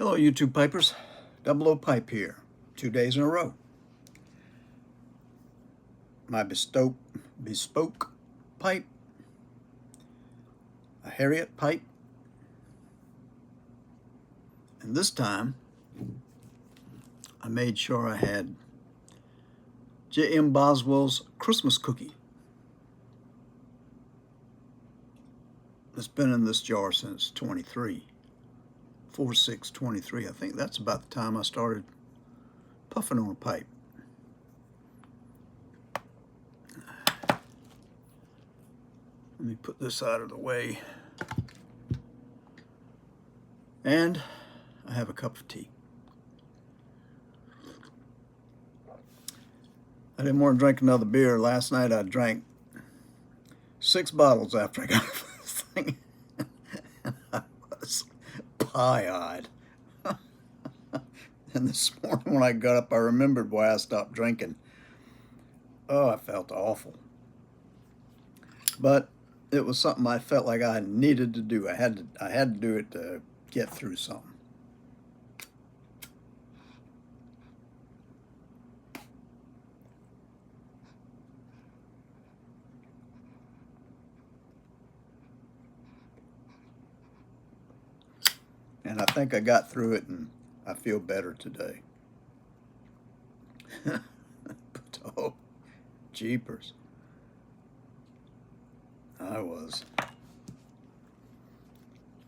Hello, YouTube pipers. Double O Pipe here, 2 days in a row. My bespoke pipe, a Harriet pipe, and this time I made sure I had J.M. Boswell's Christmas cookie. It's been in this jar since 4/6/23. I think that's about the time I started puffing on a pipe. Let me put this out of the way. And I have a cup of tea. I didn't want to drink another beer. Last night I drank 6 bottles after I got off this thing. And I was pie-eyed. And this morning when I got up, I remembered why I stopped drinking. Oh, I felt awful. But it was something I felt like I needed to do. I had to do it to get through something. And I think I got through it, and I feel better today. But, oh, jeepers. I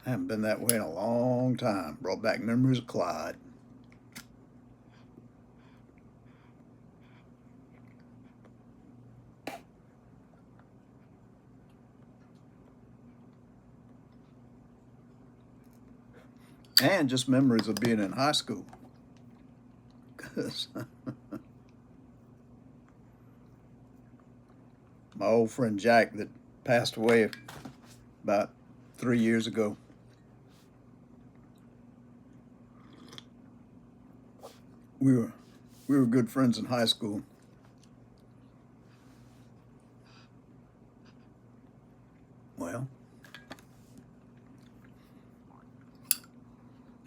haven't been that way in a long time. Brought back memories of Clyde. And just memories of being in high school. 'Cause my old friend Jack that passed away about 3 years ago. We were good friends in high school. Well,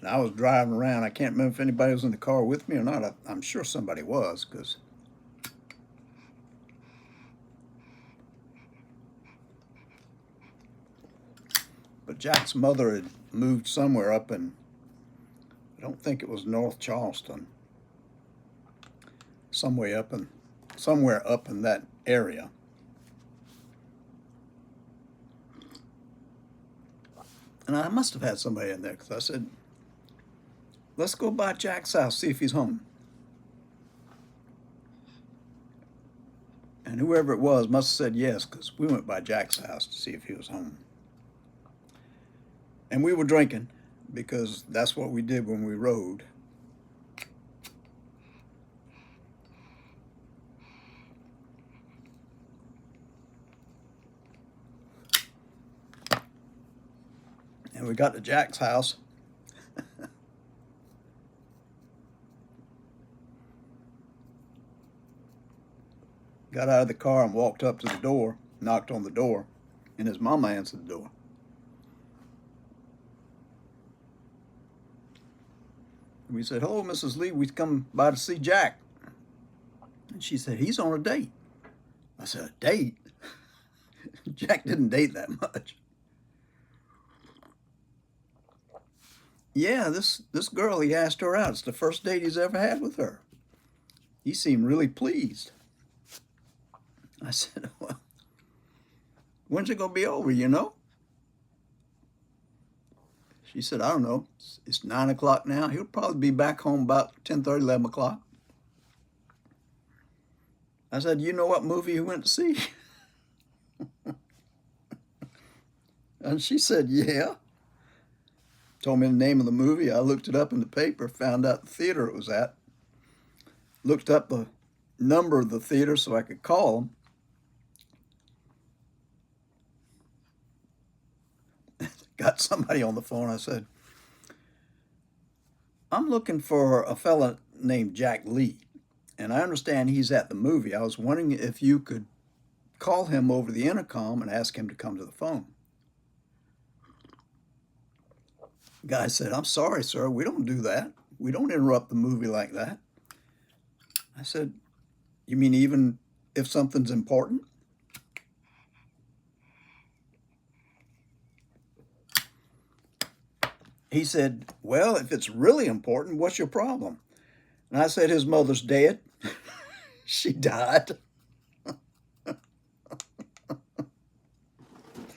I was driving around. I can't remember if anybody was in the car with me or not. I'm sure somebody was, but Jack's mother had moved somewhere up in, I don't think it was North Charleston, somewhere up in that area. And I must have had somebody in there because I said, let's go by Jack's house, see if he's home. And whoever it was must have said yes, because we went by Jack's house to see if he was home. And we were drinking, because that's what we did when we rode. And we got to Jack's house. Got out of the car and walked up to the door, knocked on the door, and his mama answered the door. And we said, hello, Mrs. Lee, we come by to see Jack. And she said, he's on a date. I said, a date? Jack didn't date that much. Yeah, this girl, he asked her out. It's the first date he's ever had with her. He seemed really pleased. I said, well, when's it going to be over, you know? She said, I don't know. It's 9 o'clock now. He'll probably be back home about 10:30, 11 o'clock. I said, you know what movie he went to see? And she said, yeah. Told me the name of the movie. I looked it up in the paper, found out the theater it was at. Looked up the number of the theater so I could call them. Got somebody on the phone. I said, I'm looking for a fella named Jack Lee, and I understand he's at the movie. I was wondering if you could call him over the intercom and ask him to come to the phone. Guy said, "I'm sorry, sir. We don't do that. We don't interrupt the movie like that." I said, "You mean even if something's important?" He said, "Well, if it's really important, what's your problem?" And I said, "His mother's dead." She died.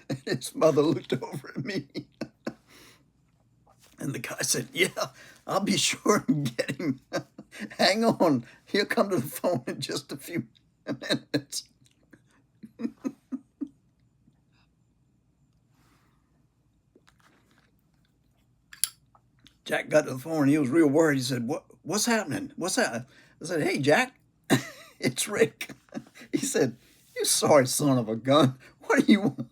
And his mother looked over at me. And the guy said, "Yeah, I'll be sure and get him. Hang on. He'll come to the phone in just a few minutes." Jack got to the phone and he was real worried. He said, "What's happening? What's happening?" I said, "Hey, Jack, it's Rick." He said, "You sorry son of a gun. What do you want?"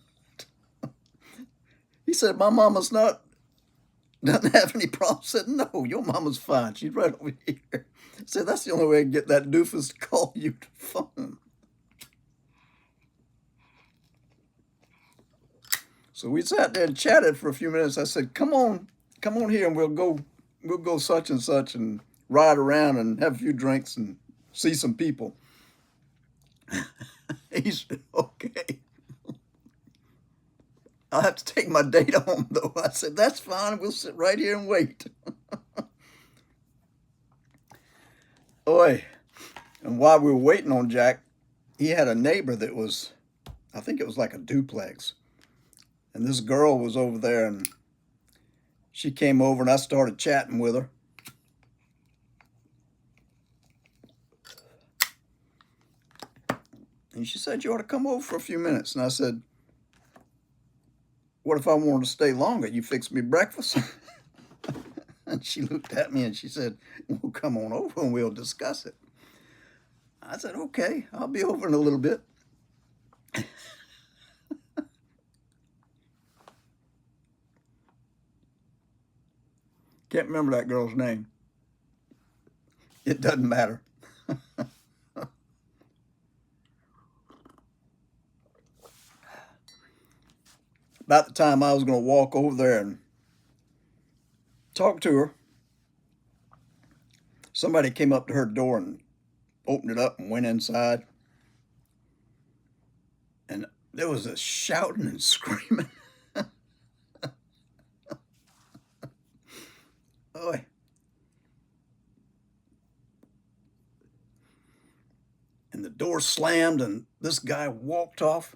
He said, "My mama's doesn't have any problems." I said, "No, your mama's fine. She's right over here." I said, "That's the only way I can get that doofus to call you to the phone." So we sat there and chatted for a few minutes. I said, come on here and we'll go such and such and ride around and have a few drinks and see some people." He said, "Okay. I'll have to take my date home though." I said, "That's fine. We'll sit right here and wait." Oi. And while we were waiting on Jack, he had a neighbor that was, I think it was like a duplex. And this girl was over there and she came over and I started chatting with her. And she said, "You ought to come over for a few minutes." And I said, "What if I wanted to stay longer? You fix me breakfast?" And she looked at me and she said, "Well, come on over and we'll discuss it." I said, "Okay, I'll be over in a little bit." Can't remember that girl's name. It doesn't matter. About the time I was going to walk over there and talk to her, somebody came up to her door and opened it up and went inside. And there was a shouting and screaming. Oh, and the door slammed and this guy walked off.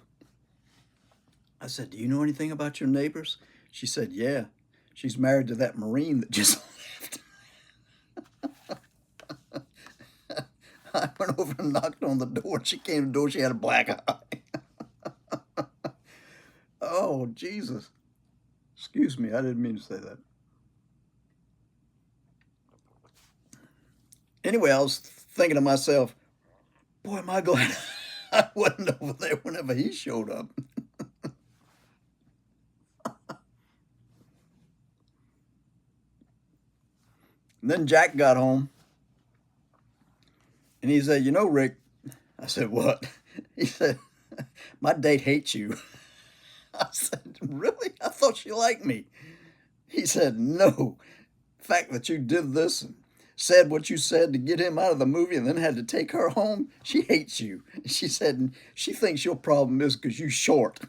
I said, "Do you know anything about your neighbors?" She said, "Yeah, she's married to that Marine that just left." I went over and knocked on the door and she came to the door. She had a black eye. Oh, Jesus. Excuse me, I didn't mean to say that. Anyway, I was thinking to myself, boy, am I glad I wasn't over there whenever he showed up. And then Jack got home and he said, "You know, Rick," I said, "What?" He said, "My date hates you." I said, "Really? I thought she liked me." He said, "No. The fact that you did this and said what you said to get him out of the movie and then had to take her home, she hates you." She said, "She thinks your problem is because you're short."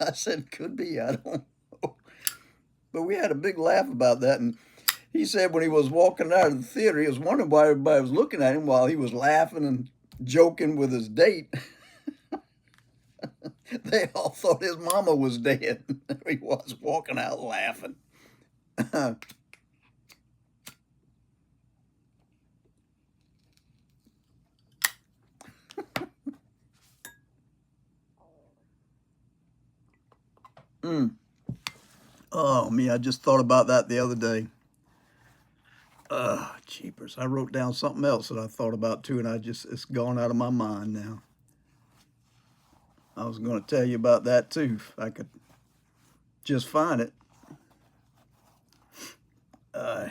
I said, "Could be. I don't know." But we had a big laugh about that. And he said when he was walking out of the theater, he was wondering why everybody was looking at him while he was laughing and joking with his date. They all thought his mama was dead. There he was walking out laughing. Mm. Oh, me, I just thought about that the other day. Jeepers. I wrote down something else that I thought about too, and it's gone out of my mind now. I was going to tell you about that too, if I could just find it. Uh,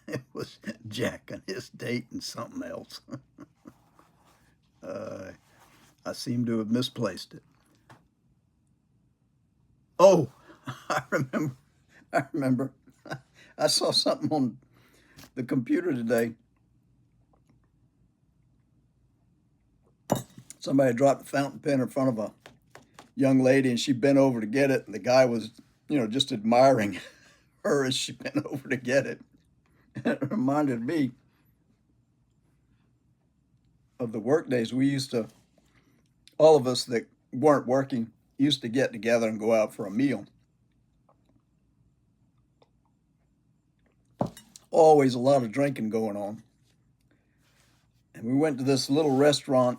it was Jack and his date and something else. I seem to have misplaced it. Oh, I remember, I remember, I saw something on the computer today. Somebody dropped a fountain pen in front of a young lady and she bent over to get it. And the guy was, just admiring her as she bent over to get it. And it reminded me of the work days we used to, all of us that weren't working, used to get together and go out for a meal. Always a lot of drinking going on. And we went to this little restaurant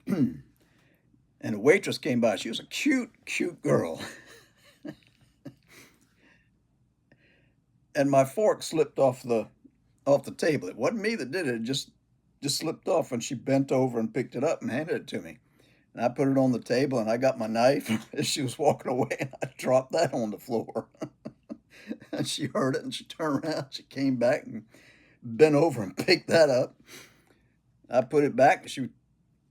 and a waitress came by. She was a cute, cute girl. And my fork slipped off the table. It wasn't me that did it. It just slipped off, and she bent over and picked it up and handed it to me. And I put it on the table, and I got my knife as she was walking away, and I dropped that on the floor. And she heard it, and she turned around. She came back and bent over and picked that up. I put it back, and she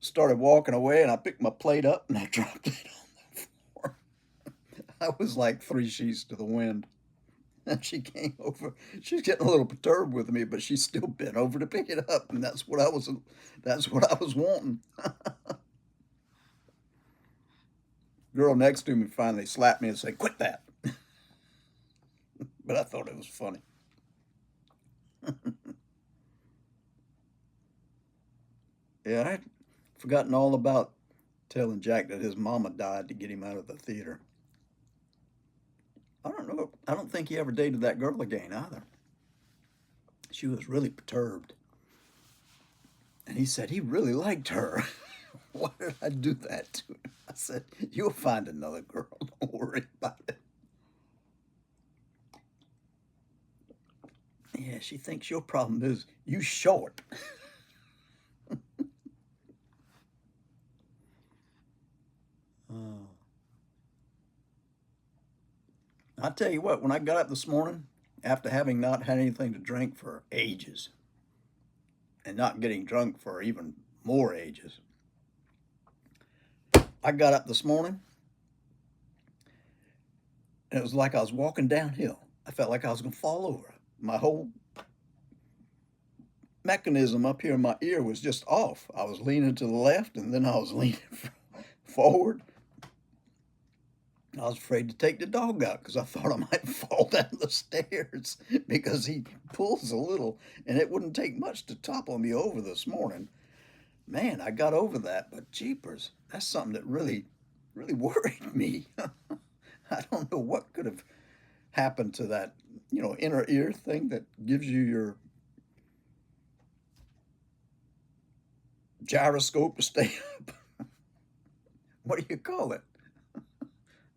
started walking away, and I picked my plate up, and I dropped it on the floor. I was like 3 sheets to the wind. And she came over. She's getting a little perturbed with me, but she still bent over to pick it up, and that's what I was wanting. Girl next to me finally slapped me and said, "Quit that." But I thought it was funny. Yeah, I had forgotten all about telling Jack that his mama died to get him out of the theater. I don't know. I don't think he ever dated that girl again either. She was really perturbed. And he said he really liked her. Why did I do that to him? I said, "You'll find another girl. Don't worry about it." Yeah, she thinks your problem is you short. Oh. I tell you what, when I got up this morning, after having not had anything to drink for ages, and not getting drunk for even more ages, I got up this morning, and it was like I was walking downhill. I felt like I was going to fall over. My whole mechanism up here in my ear was just off. I was leaning to the left, and then I was leaning forward. I was afraid to take the dog out because I thought I might fall down the stairs because he pulls a little, and it wouldn't take much to topple me over this morning. Man, I got over that, but jeepers, that's something that really, really worried me. I don't know what could have happened to that, inner ear thing that gives you your gyroscope to stay up. What do you call it?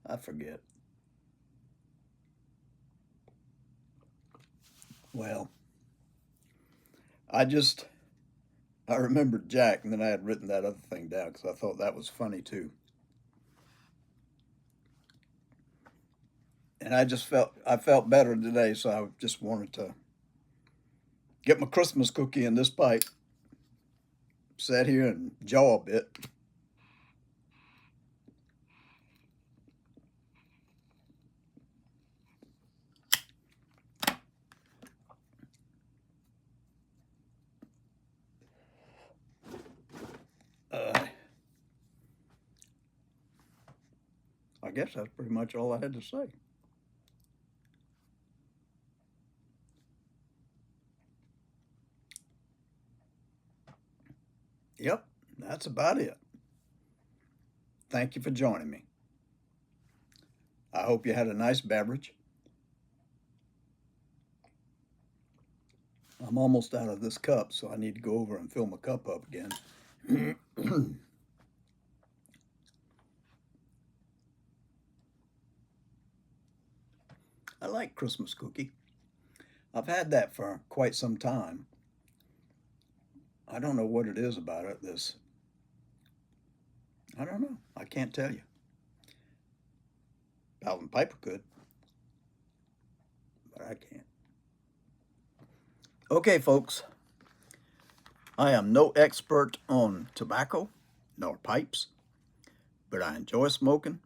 I forget. Well, I remembered Jack, and then I had written that other thing down because I thought that was funny too. And I felt better today, so I just wanted to get my Christmas cookie in this pipe, sit here and jaw a bit. I guess that's pretty much all I had to say. Yep, that's about it. Thank you for joining me. I hope you had a nice beverage. I'm almost out of this cup, so I need to go over and fill my cup up again. I like Christmas cookie. I've had that for quite some time. I don't know what it is about it. I don't know. I can't tell you. Alvin Piper could, but I can't. Okay, folks. I am no expert on tobacco nor pipes, but I enjoy smoking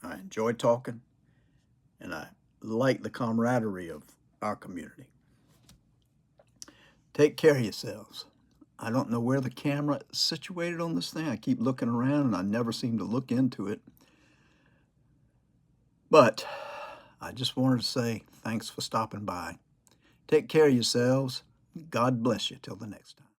I enjoy talking, and I like the camaraderie of our community. Take care of yourselves. I don't know where the camera is situated on this thing. I keep looking around and I never seem to look into it. But I just wanted to say thanks for stopping by. Take care of yourselves. God bless you till the next time.